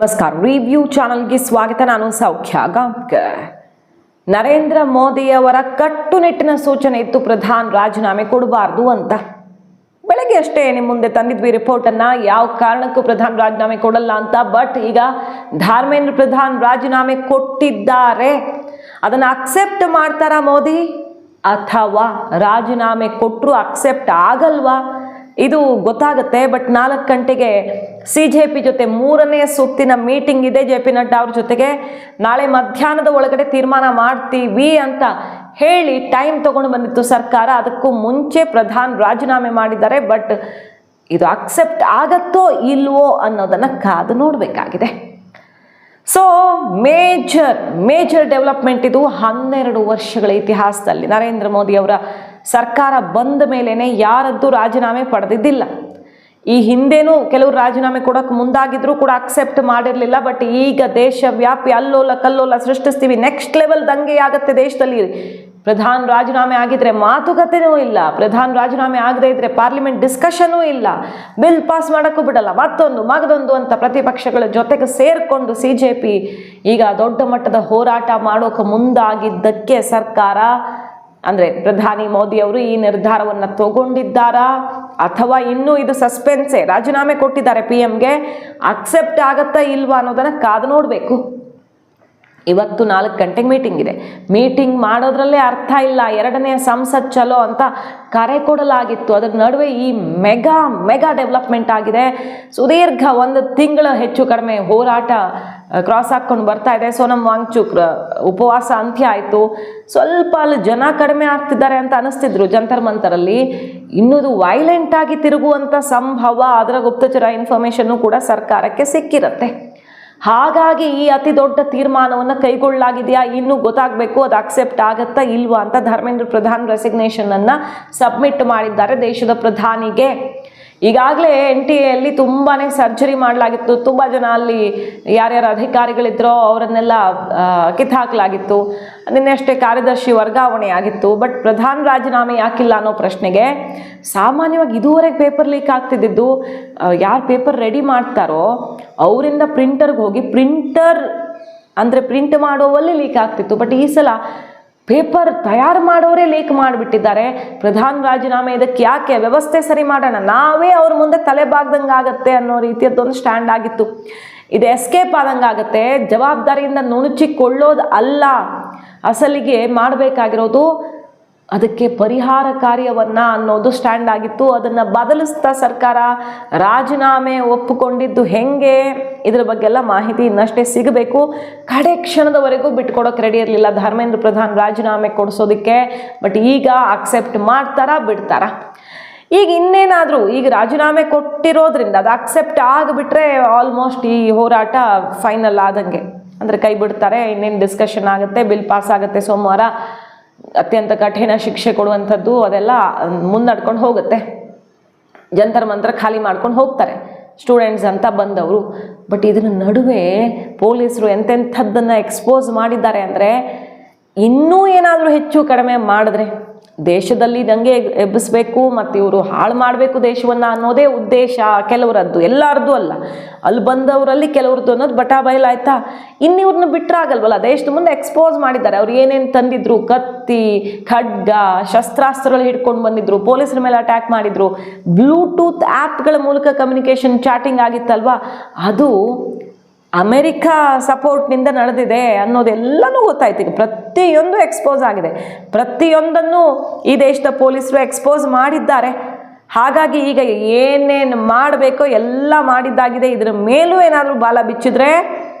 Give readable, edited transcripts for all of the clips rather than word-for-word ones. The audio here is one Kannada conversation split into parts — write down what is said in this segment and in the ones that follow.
ನಮಸ್ಕಾರ, ರಿವ್ಯೂ ಚಾನಲ್ಗೆ ಸ್ವಾಗತ. ನಾನು ಸೌಖ್ಯ ಗಾಂವ್ಕರ್. ನರೇಂದ್ರ ಮೋದಿಯವರ ಕಟ್ಟುನಿಟ್ಟಿನ ಸೂಚನೆ ಇತ್ತು, ಪ್ರಧಾನ್ ರಾಜೀನಾಮೆ ಕೊಡಬಾರ್ದು ಅಂತ. ಬೆಳಗ್ಗೆ ಅಷ್ಟೇ ನಿಮ್ಮ ಮುಂದೆ ತಂದಿದ್ವಿ ರಿಪೋರ್ಟನ್ನು, ಯಾವ ಕಾರಣಕ್ಕೂ ಪ್ರಧಾನ್ ರಾಜೀನಾಮೆ ಕೊಡಲ್ಲ ಅಂತ. ಬಟ್ ಈಗ ಧರ್ಮೇಂದ್ರ ಪ್ರಧಾನ್ ರಾಜೀನಾಮೆ ಕೊಟ್ಟಿದ್ದಾರೆ. ಅದನ್ನು ಅಕ್ಸೆಪ್ಟ್ ಮಾಡ್ತಾರಾ ಮೋದಿ, ಅಥವಾ ರಾಜೀನಾಮೆ ಕೊಟ್ಟರು ಅಕ್ಸೆಪ್ಟ್ ಆಗಲ್ವಾ, ಇದು ಗೊತ್ತಾಗುತ್ತೆ. ಬಟ್ 4 ಗಂಟೆಗೆ CJP ಜೊತೆ 3ನೇ ಸುತ್ತಿನ ಮೀಟಿಂಗ್ ಇದೆ. JP ನಡ್ಡಾ ಅವ್ರ ಜೊತೆಗೆ ನಾಳೆ ಮಧ್ಯಾಹ್ನದ ಒಳಗಡೆ ತೀರ್ಮಾನ ಮಾಡ್ತೀವಿ ಅಂತ ಹೇಳಿ ಟೈಮ್ ತಗೊಂಡು ಬಂದಿತ್ತು ಸರ್ಕಾರ. ಅದಕ್ಕೂ ಮುಂಚೆ ಪ್ರಧಾನ್ ರಾಜೀನಾಮೆ ಮಾಡಿದ್ದಾರೆ. ಬಟ್ ಇದು ಅಕ್ಸೆಪ್ಟ್ ಆಗತ್ತೋ ಇಲ್ವೋ ಅನ್ನೋದನ್ನು ಕಾದು ನೋಡಬೇಕಾಗಿದೆ. ಸೊ ಮೇಜರ್ ಡೆವಲಪ್ಮೆಂಟ್ ಇದು. 12 ವರ್ಷಗಳ ಇತಿಹಾಸದಲ್ಲಿ ನರೇಂದ್ರ ಮೋದಿ ಅವರ ಸರ್ಕಾರ ಬಂದ ಮೇಲೇ ಯಾರದ್ದು ರಾಜೀನಾಮೆ ಪಡೆದಿದ್ದಿಲ್ಲ. ಈ ಹಿಂದೇನೂ ಕೆಲವರು ರಾಜೀನಾಮೆ ಕೊಡೋಕೆ ಮುಂದಾಗಿದ್ರು ಕೂಡ ಅಕ್ಸೆಪ್ಟ್ ಮಾಡಿರಲಿಲ್ಲ. ಬಟ್ ಈಗ ದೇಶವ್ಯಾಪಿ ಅಲ್ಲೋಲ ಕಲ್ಲೋಲ ಸೃಷ್ಟಿಸ್ತೀವಿ, ನೆಕ್ಸ್ಟ್ ಲೆವೆಲ್ ದಂಗೆ ಆಗುತ್ತೆ ದೇಶದಲ್ಲಿ. ಪ್ರಧಾನ್ ರಾಜೀನಾಮೆ ಆಗಿದ್ರೆ ಮಾತುಕತೆನೂ ಇಲ್ಲ, ಪ್ರಧಾನ್ ರಾಜೀನಾಮೆ ಆಗದೇ ಇದ್ರೆ ಪಾರ್ಲಿಮೆಂಟ್ ಡಿಸ್ಕಷನೂ ಇಲ್ಲ, ಬಿಲ್ ಪಾಸ್ ಮಾಡೋಕ್ಕೂ ಬಿಡಲ್ಲ, ಮಗದೊಂದು ಅಂತ ಪ್ರತಿಪಕ್ಷಗಳ ಜೊತೆಗೆ ಸೇರಿಕೊಂಡು CJP ಈಗ ದೊಡ್ಡ ಮಟ್ಟದ ಹೋರಾಟ ಮಾಡೋಕೆ ಮುಂದಾಗಿದ್ದಕ್ಕೆ ಸರ್ಕಾರ ಅಂದರೆ ಪ್ರಧಾನಿ ಮೋದಿ ಅವರು ಈ ನಿರ್ಧಾರವನ್ನು ತಗೊಂಡಿದ್ದಾರಾ, ಅಥವಾ ಇನ್ನೂ ಇದು ಸಸ್ಪೆನ್ಸೇ? ರಾಜೀನಾಮೆ ಕೊಟ್ಟಿದ್ದಾರೆ PMಗೆ, ಅಕ್ಸೆಪ್ಟ್ ಆಗತ್ತಾ ಇಲ್ವಾ ಅನ್ನೋದನ್ನು ಕಾದು ನೋಡಬೇಕು. ಇವತ್ತು 4 ಗಂಟೆಗೆ ಮೀಟಿಂಗ್ ಇದೆ. ಮೀಟಿಂಗ್ ಮಾಡೋದ್ರಲ್ಲೇ ಅರ್ಥ ಇಲ್ಲ. 2ನೇ ಸಂಸತ್ ಚಲೋ ಅಂತ ಕರೆ ಕೊಡಲಾಗಿತ್ತು. ಅದರ ನಡುವೆ ಈ ಮೆಗಾ ಡೆವಲಪ್ಮೆಂಟ್ ಆಗಿದೆ. ಸುದೀರ್ಘ 1 ತಿಂಗಳ ಹೆಚ್ಚು ಕಡಿಮೆ ಹೋರಾಟ ಕ್ರಾಸ್ ಹಾಕ್ಕೊಂಡು ಬರ್ತಾ ಇದೆ. ಸೋನಮ್ ವಾಂಗ್ಚುಕ್ ಉಪವಾಸ ಅಂತ್ಯ ಆಯಿತು. ಸ್ವಲ್ಪ ಅಲ್ಲಿ ಜನ ಕಡಿಮೆ ಆಗ್ತಿದ್ದಾರೆ ಅಂತ ಅನಿಸ್ತಿದ್ರು ಜಂತರ್ ಮಂತರಲ್ಲಿ. ಇನ್ನೊಂದು ವೈಲೆಂಟ್ ಆಗಿ ತಿರುಗುವಂಥ ಸಂಭವ, ಅದರ ಗುಪ್ತಚರ ಇನ್ಫಾರ್ಮೇಷನ್ನು ಕೂಡ ಸರ್ಕಾರಕ್ಕೆ ಸಿಕ್ಕಿರುತ್ತೆ. ಹಾಗಾಗಿ ಈ ಅತಿ ದೊಡ್ಡ ತೀರ್ಮಾನವನ್ನು ಕೈಗೊಳ್ಳಲಾಗಿದೆಯಾ ಇನ್ನೂ ಗೊತ್ತಾಗಬೇಕು. ಅದು ಅಕ್ಸೆಪ್ಟ್ ಆಗತ್ತಾ ಇಲ್ವಾ ಅಂತ ಧರ್ಮೇಂದ್ರ ಪ್ರಧಾನ್ ರೆಸಿಗ್ನೇಷನನ್ನು ಸಬ್ಮಿಟ್ ಮಾಡಿದ್ದಾರೆ ದೇಶದ ಪ್ರಧಾನಿಗೆ. ಈಗಾಗಲೇ NTAಯಲ್ಲಿ ತುಂಬಾ ಸರ್ಜರಿ ಮಾಡಲಾಗಿತ್ತು. ತುಂಬ ಜನ ಅಲ್ಲಿ ಯಾರ್ಯಾರು ಅಧಿಕಾರಿಗಳಿದ್ರೋ ಅವರನ್ನೆಲ್ಲ ಕಿತ್ತಾಕಲಾಗಿತ್ತು. ನಿನ್ನೆಷ್ಟೇ ಕಾರ್ಯದರ್ಶಿ ವರ್ಗಾವಣೆ ಆಗಿತ್ತು. ಬಟ್ ಪ್ರಧಾನ್ ರಾಜೀನಾಮೆ ಯಾಕಿಲ್ಲ ಅನ್ನೋ ಪ್ರಶ್ನೆಗೆ ಸಾಮಾನ್ಯವಾಗಿ ಇದುವರೆಗೆ ಪೇಪರ್ ಲೀಕ್ ಆಗ್ತಿದ್ದು, ಯಾರು ಪೇಪರ್ ರೆಡಿ ಮಾಡ್ತಾರೋ ಅವರಿಂದ ಪ್ರಿಂಟರ್ಗೆ ಹೋಗಿ ಪ್ರಿಂಟ್ ಮಾಡೋವಲ್ಲಿ ಲೀಕ್ ಆಗ್ತಿತ್ತು. ಬಟ್ ಈ ಸಲ ಪೇಪರ್ ತಯಾರು ಮಾಡೋರೇ ಲೀಕ್ ಮಾಡಿಬಿಟ್ಟಿದ್ದಾರೆ. ಪ್ರಧಾನ್ ರಾಜೀನಾಮೆ ಇದಕ್ಕೆ ಯಾಕೆ, ವ್ಯವಸ್ಥೆ ಸರಿ ಮಾಡೋಣ, ನಾವೇ ಅವ್ರ ಮುಂದೆ ತಲೆ ಬಾಗ್ದಂಗೆ ಆಗತ್ತೆ ಅನ್ನೋ ರೀತಿಯದ್ದೊಂದು ಸ್ಟ್ಯಾಂಡ್ ಆಗಿತ್ತು. ಇದು ಎಸ್ಕೇಪ್ ಆದಂಗೆ ಆಗುತ್ತೆ. ಜವಾಬ್ದಾರಿಯಿಂದ ನುಣುಚಿಕೊಳ್ಳೋದು ಅಲ್ಲ ಅಸಲಿಗೆ ಮಾಡಬೇಕಾಗಿರೋದು, ಅದಕ್ಕೆ ಪರಿಹಾರ ಕಾರ್ಯವನ್ನು ಅನ್ನೋದು ಸ್ಟ್ಯಾಂಡ್ ಆಗಿತ್ತು. ಅದನ್ನು ಬದಲಿಸ್ತಾ ಸರ್ಕಾರ ರಾಜೀನಾಮೆ ಒಪ್ಪಿಕೊಂಡಿದ್ದು ಹೆಂಗೆ, ಇದರ ಬಗ್ಗೆ ಎಲ್ಲ ಮಾಹಿತಿ ಇನ್ನಷ್ಟೇ ಸಿಗಬೇಕು. ಕಡೆ ಕ್ಷಣದವರೆಗೂ ಬಿಟ್ಕೊಡೋಕೆ ರೆಡಿ ಇರಲಿಲ್ಲ ಧರ್ಮೇಂದ್ರ ಪ್ರಧಾನ್ ರಾಜೀನಾಮೆ ಕೊಡಿಸೋದಕ್ಕೆ. ಬಟ್ ಈಗ ಅಕ್ಸೆಪ್ಟ್ ಮಾಡ್ತಾರಾ ಬಿಡ್ತಾರಾ? ಈಗ ಇನ್ನೇನಾದರೂ ಈಗ ರಾಜೀನಾಮೆ ಕೊಟ್ಟಿರೋದ್ರಿಂದ ಅದು ಅಕ್ಸೆಪ್ಟ್ ಆಗಿಬಿಟ್ರೆ ಆಲ್ಮೋಸ್ಟ್ ಈ ಹೋರಾಟ ಫೈನಲ್ ಆದಂಗೆ, ಅಂದರೆ ಕೈ ಬಿಡ್ತಾರೆ. ಇನ್ನೇನು ಡಿಸ್ಕಷನ್ ಆಗುತ್ತೆ, ಬಿಲ್ ಪಾಸ್ ಆಗುತ್ತೆ ಸೋಮವಾರ, ಅತ್ಯಂತ ಕಠಿಣ ಶಿಕ್ಷೆ ಕೊಡುವಂಥದ್ದು ಅದೆಲ್ಲ ಮುನ್ನಡ್ಕೊಂಡು ಹೋಗುತ್ತೆ. ಜಂತರ್ ಮಂತ್ರ ಖಾಲಿ ಮಾಡ್ಕೊಂಡು ಹೋಗ್ತಾರೆ ಸ್ಟೂಡೆಂಟ್ಸ್ ಅಂತ ಬಂದವರು. ಬಟ್ ಇದರ ನಡುವೆ ಪೊಲೀಸರು ಎಂತೆಂಥದ್ದನ್ನು ಎಕ್ಸ್ಪೋಸ್ ಮಾಡಿದ್ದಾರೆ ಅಂದರೆ, ಇನ್ನೂ ಏನಾದರೂ ಹೆಚ್ಚು ಕಡಿಮೆ ಮಾಡಿದ್ರೆ ದೇಶದಲ್ಲಿ ದಂಗೆ ಎಬ್ಬಿಸ್ಬೇಕು ಮತ್ತು ಇವರು ಹಾಳು ಮಾಡಬೇಕು ದೇಶವನ್ನು ಅನ್ನೋದೇ ಉದ್ದೇಶ ಕೆಲವರದ್ದು, ಎಲ್ಲರದ್ದು ಅಲ್ಲ. ಅಲ್ಲಿ ಬಂದವರಲ್ಲಿ ಕೆಲವ್ರದ್ದು ಅನ್ನೋದು ಬಟಾ ಬಯಲಾಯ್ತಾ. ಇನ್ನು ಇವ್ರನ್ನ ಬಿಟ್ಟರಾಗಲ್ವಲ್ಲ, ದೇಶದ ಮುಂದೆ ಎಕ್ಸ್ಪೋಸ್ ಮಾಡಿದ್ದಾರೆ. ಅವ್ರು ಏನೇನು ತಂದಿದ್ರು, ಕತ್ತಿ, ಖಡ್ಗ, ಶಸ್ತ್ರಾಸ್ತ್ರಗಳು ಹಿಡ್ಕೊಂಡು ಬಂದಿದ್ರು, ಪೊಲೀಸರ ಮೇಲೆ ಅಟ್ಯಾಕ್ ಮಾಡಿದ್ರು, ಬ್ಲೂಟೂತ್ ಆ್ಯಪ್ಗಳ ಮೂಲಕ ಕಮ್ಯುನಿಕೇಷನ್ ಚಾಟಿಂಗ್ ಆಗಿತ್ತಲ್ವ, ಅದು ಅಮೆರಿಕಾ ಸಪೋರ್ಟ್ನಿಂದ ನಡೆದಿದೆ ಅನ್ನೋದೆಲ್ಲನೂ ಗೊತ್ತಾಯ್ತು. ಈಗ ಪ್ರತಿಯೊಂದು ಎಕ್ಸ್ಪೋಸ್ ಆಗಿದೆ, ಪ್ರತಿಯೊಂದನ್ನು ಈ ದೇಶದ ಪೊಲೀಸರು ಎಕ್ಸ್ಪೋಸ್ ಮಾಡಿದ್ದಾರೆ. ಹಾಗಾಗಿ ಈಗ ಏನೇನು ಮಾಡಬೇಕೋ ಎಲ್ಲ ಮಾಡಿದ್ದಾಗಿದೆ. ಇದರ ಮೇಲೂ ಏನಾದರೂ ಬಾಲ ಬಿಚ್ಚಿದ್ರೆ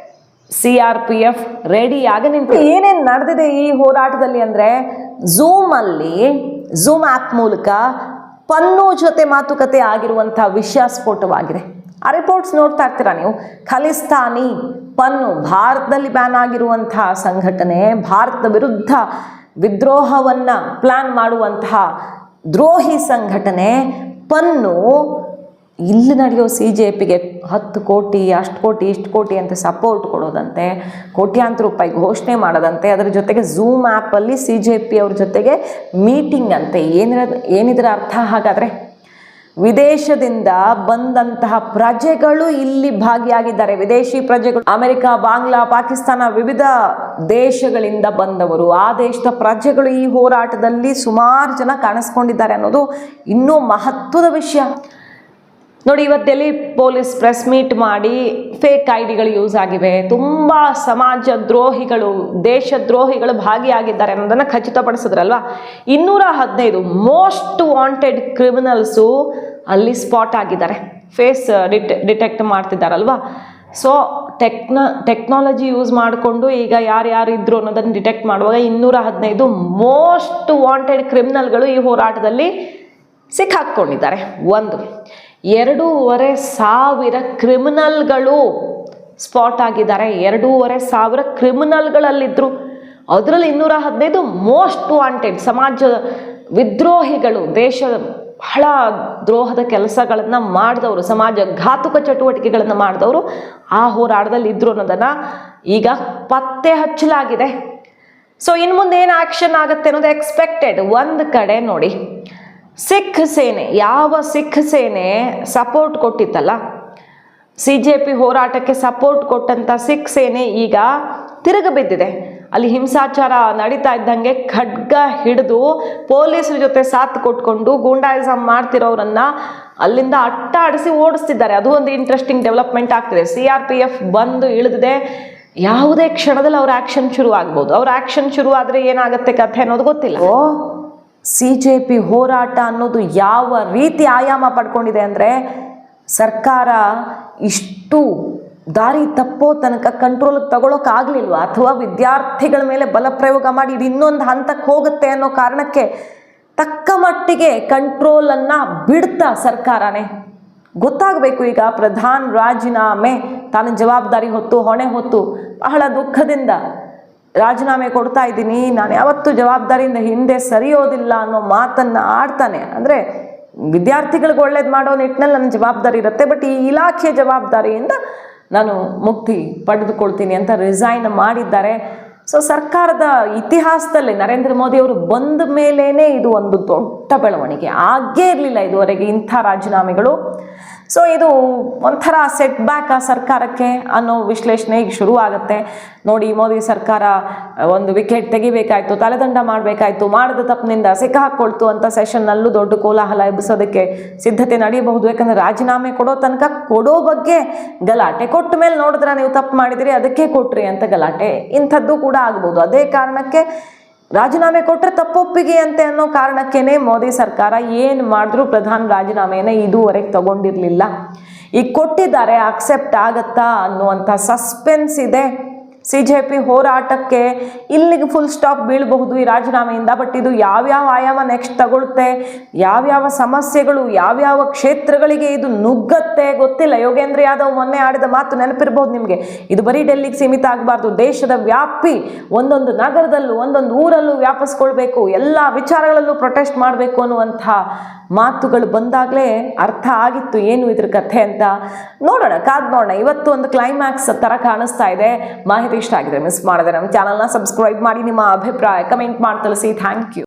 CRPF ರೆಡಿಯಾಗಿ ನಿಂತು. ಏನೇನು ನಡೆದಿದೆ ಈ ಹೋರಾಟದಲ್ಲಿ ಅಂದರೆ, ಝೂಮ್ ಆ್ಯಪ್ ಮೂಲಕ ಪನ್ನು ಜೊತೆ ಮಾತುಕತೆ ಆಗಿರುವಂಥ ವಿಷಯ ಸ್ಫೋಟವಾಗಿದೆ. ಆ ರಿಪೋರ್ಟ್ಸ್ ನೋಡ್ತಾ ಇರ್ತೀರಾ ನೀವು. ಖಲಿಸ್ತಾನಿ ಪನ್ನು, ಭಾರತದಲ್ಲಿ ಬ್ಯಾನ್ ಆಗಿರುವಂತಹ ಸಂಘಟನೆ, ಭಾರತದ ವಿರುದ್ಧ ವಿದ್ರೋಹವನ್ನು ಪ್ಲಾನ್ ಮಾಡುವಂತಹ ದ್ರೋಹಿ ಸಂಘಟನೆ ಪನ್ನು ಇಲ್ಲಿ ನಡೆಯೋ CJPಗೆ 10 ಕೋಟಿ, ಅಷ್ಟು ಕೋಟಿ, ಇಷ್ಟು ಕೋಟಿ ಅಂತ ಸಪೋರ್ಟ್ ಕೊಡೋದಂತೆ, ಕೋಟ್ಯಾಂತರ ರೂಪಾಯಿ ಘೋಷಣೆ ಮಾಡೋದಂತೆ. ಅದರ ಜೊತೆಗೆ ಝೂಮ್ ಆ್ಯಪಲ್ಲಿ CJP ಅವ್ರ ಜೊತೆಗೆ ಮೀಟಿಂಗ್ ಅಂತೆ. ಏನಿದ್ರ ಅರ್ಥ ಹಾಗಾದರೆ? ವಿದೇಶದಿಂದ ಬಂದಂತಹ ಪ್ರಜೆಗಳು ಇಲ್ಲಿ ಭಾಗಿಯಾಗಿದ್ದಾರೆ. ವಿದೇಶಿ ಪ್ರಜೆಗಳು ಅಮೆರಿಕ, ಬಾಂಗ್ಲಾ, ಪಾಕಿಸ್ತಾನ ವಿವಿಧ ದೇಶಗಳಿಂದ ಬಂದವರು. ಆ ದೇಶದ ಪ್ರಜೆಗಳು ಈ ಹೋರಾಟದಲ್ಲಿ ಸುಮಾರು ಜನ ಕಾಣಿಸ್ಕೊಂಡಿದ್ದಾರೆ ಅನ್ನೋದು ಇನ್ನೂ ಮಹತ್ವದ ವಿಷಯ. ನೋಡಿ, ಇವತ್ತು ಡೆಲ್ಲಿ ಪೊಲೀಸ್ ಪ್ರೆಸ್ ಮೀಟ್ ಮಾಡಿ ಫೇಕ್ ಐಡಿಗಳು ಯೂಸ್ ಆಗಿವೆ, ತುಂಬ ಸಮಾಜ ದ್ರೋಹಿಗಳು, ದೇಶ ದ್ರೋಹಿಗಳು ಭಾಗಿಯಾಗಿದ್ದಾರೆ ಅನ್ನೋದನ್ನು ಖಚಿತಪಡಿಸಿದ್ರಲ್ವಾ. 215 ಮೋಸ್ಟ್ ವಾಂಟೆಡ್ ಕ್ರಿಮಿನಲ್ಸು ಅಲ್ಲಿ ಸ್ಪಾಟ್ ಆಗಿದ್ದಾರೆ. ಫೇಸ್ ಡಿಟೆಕ್ಟ್ ಮಾಡ್ತಿದ್ದಾರಲ್ವಾ. ಸೊ ಟೆಕ್ನಾಲಜಿ ಯೂಸ್ ಮಾಡಿಕೊಂಡು ಈಗ ಯಾರ್ಯಾರು ಇದ್ರು ಅನ್ನೋದನ್ನು ಡಿಟೆಕ್ಟ್ ಮಾಡುವಾಗ 215 ಮೋಸ್ಟ್ ವಾಂಟೆಡ್ ಕ್ರಿಮಿನಲ್ಗಳು ಈ ಹೋರಾಟದಲ್ಲಿ ಸಿಕ್ಕಾಕೊಂಡಿದ್ದಾರೆ. 2,500 ಕ್ರಿಮಿನಲ್ಗಳು ಸ್ಪಾಟ್ ಆಗಿದ್ದಾರೆ. 2,500 ಕ್ರಿಮಿನಲ್ಗಳಲ್ಲಿದ್ದರು. ಅದರಲ್ಲಿ 215 ಮೋಸ್ಟ್ ವಾಂಟೆಡ್ ಸಮಾಜ ವಿದ್ರೋಹಿಗಳು, ದೇಶ ಬಹಳ ದ್ರೋಹದ ಕೆಲಸಗಳನ್ನು ಮಾಡಿದವರು, ಸಮಾಜ ಘಾತುಕ ಚಟುವಟಿಕೆಗಳನ್ನು ಮಾಡಿದವರು ಆ ಹೋರಾಟದಲ್ಲಿ ಇದ್ರು ಅನ್ನೋದನ್ನು ಈಗ ಪತ್ತೆ ಹಚ್ಚಲಾಗಿದೆ. ಸೊ ಇನ್ನು ಮುಂದೆ ಏನು ಆ್ಯಕ್ಷನ್ ಆಗುತ್ತೆ ಅನ್ನೋದು ಎಕ್ಸ್ಪೆಕ್ಟೆಡ್. ಒಂದು ಕಡೆ ನೋಡಿ, ಸಿಖ್ ಸೇನೆ, ಯಾವ ಸಿಖ್ ಸೇನೆ ಸಪೋರ್ಟ್ ಕೊಟ್ಟಿತ್ತಲ್ಲ, CJP ಹೋರಾಟಕ್ಕೆ ಸಪೋರ್ಟ್ ಕೊಟ್ಟಂಥ ಸಿಖ್ ಸೇನೆ ಈಗ ತಿರುಗಿ ಬಿದ್ದಿದೆ. ಅಲ್ಲಿ ಹಿಂಸಾಚಾರ ನಡೀತಾ ಇದ್ದಂಗೆ ಖಡ್ಗ ಹಿಡಿದು ಪೊಲೀಸರ ಜೊತೆ ಸಾಥ್ ಕೊಟ್ಕೊಂಡು ಗೂಂಡಾಯಿಸಮ್ ಮಾಡ್ತಿರೋರನ್ನ ಅಲ್ಲಿಂದ ಅಟ್ಟಾಡಿಸಿ ಓಡಿಸ್ತಿದ್ದಾರೆ. ಅದು ಒಂದು ಇಂಟ್ರೆಸ್ಟಿಂಗ್ ಡೆವಲಪ್ಮೆಂಟ್ ಆಗ್ತಿದೆ. CRPF ಬಂದು ಇಳಿದಿದೆ. ಯಾವುದೇ ಕ್ಷಣದಲ್ಲಿ ಅವ್ರ ಆ್ಯಕ್ಷನ್ ಶುರು ಆಗ್ಬೋದು. ಅವ್ರ ಆ್ಯಕ್ಷನ್ ಶುರು ಆದರೆ ಏನಾಗುತ್ತೆ ಕಥೆ ಅನ್ನೋದು ಗೊತ್ತಿಲ್ಲ. CJP ಹೋರಾಟ ಅನ್ನೋದು ಯಾವ ರೀತಿ ಆಯಾಮ ಪಡ್ಕೊಂಡಿದೆ ಅಂದರೆ, ಸರ್ಕಾರ ಇಷ್ಟು ದಾರಿ ತಪ್ಪೋ ತನಕ ಕಂಟ್ರೋಲಿಗೆ ತಗೊಳ್ಳೋಕ್ಕಾಗಲಿಲ್ವಾ, ಅಥವಾ ವಿದ್ಯಾರ್ಥಿಗಳ ಮೇಲೆ ಬಲಪ್ರಯೋಗ ಮಾಡಿ ಇದು ಇನ್ನೊಂದು ಹಂತಕ್ಕೆ ಹೋಗುತ್ತೆ ಅನ್ನೋ ಕಾರಣಕ್ಕೆ ತಕ್ಕ ಮಟ್ಟಿಗೆ ಕಂಟ್ರೋಲನ್ನು ಬಿಡ್ತಾ ಸರ್ಕಾರನೇ. ಗೊತ್ತಾಗಬೇಕು ಈಗ ಪ್ರಧಾನ್ ರಾಜೀನಾಮೆ, ತಾನು ಜವಾಬ್ದಾರಿ ಹೊತ್ತು ಹೊಣೆ ಹೊತ್ತು ಬಹಳ ದುಃಖದಿಂದ ರಾಜೀನಾಮೆ ಕೊಡ್ತಾ ಇದ್ದೀನಿ, ನಾನು ಯಾವತ್ತೂ ಜವಾಬ್ದಾರಿಯಿಂದ ಹಿಂದೆ ಸರಿಯೋದಿಲ್ಲ ಅನ್ನೋ ಮಾತನ್ನು ಆಡ್ತಾನೆ. ಅಂದರೆ ವಿದ್ಯಾರ್ಥಿಗಳಿಗೆ ಒಳ್ಳೇದು ಮಾಡೋ ನಿಟ್ಟಿನಲ್ಲಿ ನನ್ನ ಜವಾಬ್ದಾರಿ ಇರುತ್ತೆ, ಬಟ್ ಈ ಇಲಾಖೆ ಜವಾಬ್ದಾರಿಯಿಂದ ನಾನು ಮುಕ್ತಿ ಪಡೆದುಕೊಳ್ತೀನಿ ಅಂತ ರಿಸೈನ್ ಮಾಡಿದ್ದಾರೆ. ಸೊ ಸರ್ಕಾರದ ಇತಿಹಾಸದಲ್ಲಿ ನರೇಂದ್ರ ಮೋದಿ ಅವರು ಬಂದ ಮೇಲೇ ಇದು ಒಂದು ದೊಡ್ಡ ಬೆಳವಣಿಗೆ. ಆಗೇ ಇರಲಿಲ್ಲ ಇದುವರೆಗೆ ಇಂಥ ರಾಜೀನಾಮೆಗಳು. ಸೊ ಇದು ಒಂಥರ ಸೆಟ್ ಬ್ಯಾಕ್ ಆ ಸರ್ಕಾರಕ್ಕೆ ಅನ್ನೋ ವಿಶ್ಲೇಷಣೆ ಈಗ ಶುರು ಆಗುತ್ತೆ. ನೋಡಿ, ಮೋದಿ ಸರ್ಕಾರ ಒಂದು ವಿಕೆಟ್ ತೆಗಿಬೇಕಾಯ್ತು, ತಲೆದಂಡ ಮಾಡಬೇಕಾಯ್ತು, ಮಾಡಿದ ತಪ್ಪಿನಿಂದ ಸಿಕ್ಕಾಕೊಳ್ತು ಅಂತ ಸೆಷನ್ನಲ್ಲೂ ದೊಡ್ಡ ಕೋಲಾಹಲ ಎಬ್ಬಿಸೋದಕ್ಕೆ ಸಿದ್ಧತೆ ನಡೆಯಬಹುದು. ಯಾಕಂದರೆ ರಾಜೀನಾಮೆ ಕೊಡೋ ತನಕ ಕೊಡೋ ಬಗ್ಗೆ ಗಲಾಟೆ, ಕೊಟ್ಟ ಮೇಲೆ ನೋಡಿದ್ರೆ ನೀವು ತಪ್ಪು ಮಾಡಿದಿರಿ ಅದಕ್ಕೆ ಕೊಟ್ರಿ ಅಂತ ಗಲಾಟೆ, ಇಂಥದ್ದು ಕೂಡ ಆಗ್ಬೋದು. ಅದೇ ಕಾರಣಕ್ಕೆ ರಾಜೀನಾಮೆ ಕೊಟ್ಟರೆ ತಪ್ಪೊಪ್ಪಿಗೆ ಅಂತೆ ಅನ್ನೋ ಕಾರಣಕ್ಕೇನೆ ಮೋದಿ ಸರ್ಕಾರ ಏನು ಮಾಡಿದ್ರು ಪ್ರಧಾನ ರಾಜೀನಾಮೆಯನ್ನು ಇದುವರೆಗೆ ತಗೊಂಡಿರಲಿಲ್ಲ. ಈಗ ಕೊಟ್ಟಿದ್ದಾರೆ, ಅಕ್ಸೆಪ್ಟ್ ಆಗತ್ತಾ ಅನ್ನುವಂಥ ಸಸ್ಪೆನ್ಸ್ ಇದೆ. CJP ಹೋರಾಟಕ್ಕೆ ಇಲ್ಲಿಗೆ ಫುಲ್ ಸ್ಟಾಪ್ ಬೀಳಬಹುದು ಈ ರಾಜೀನಾಮೆಯಿಂದ. ಬಟ್ ಇದು ಯಾವ್ಯಾವ ಆಯಾಮ ನೆಕ್ಸ್ಟ್ ತಗೊಳುತ್ತೆ, ಯಾವ್ಯಾವ ಸಮಸ್ಯೆಗಳು ಯಾವ್ಯಾವ ಕ್ಷೇತ್ರಗಳಿಗೆ ಇದು ನುಗ್ಗತ್ತೆ ಗೊತ್ತಿಲ್ಲ. ಯೋಗೇಂದ್ರ ಯಾದವ್ ಮೊನ್ನೆ ಆಡಿದ ಮಾತು ನೆನಪಿರ್ಬೋದು ನಿಮಗೆ. ಇದು ಬರೀ ಡೆಲ್ಲಿಗೆ ಸೀಮಿತ ಆಗಬಾರ್ದು, ದೇಶದ ವ್ಯಾಪಿ ಒಂದೊಂದು ನಗರದಲ್ಲೂ ಒಂದೊಂದು ಊರಲ್ಲೂ ವ್ಯಾಪಿಸ್ಕೊಳ್ಬೇಕು, ಎಲ್ಲ ವಿಚಾರಗಳಲ್ಲೂ ಪ್ರೊಟೆಸ್ಟ್ ಮಾಡಬೇಕು ಅನ್ನುವಂಥ ಮಾತುಗಳು ಬಂದಾಗಲೇ ಅರ್ಥ ಆಗಿತ್ತು ಏನು ಇದ್ರ ಕಥೆ ಅಂತ. ನೋಡೋಣ, ಕಾದ್ ನೋಡೋಣ. ಇವತ್ತು ಒಂದು ಕ್ಲೈಮ್ಯಾಕ್ಸ್ ಥರ ಕಾಣಿಸ್ತಾ ಇದೆ. ಮಾಹಿತಿ ಇಷ್ಟ ಆಗಿದೆ ಮಿಸ್ ಮಾಡದೆ ನಮ್ಮ ಚಾನಲ್ನ ಸಬ್ಸ್ಕ್ರೈಬ್ ಮಾಡಿ, ನಿಮ್ಮ ಅಭಿಪ್ರಾಯ ಕಮೆಂಟ್ ಮಾಡಿ ತಿಳಿಸಿ. Thank you.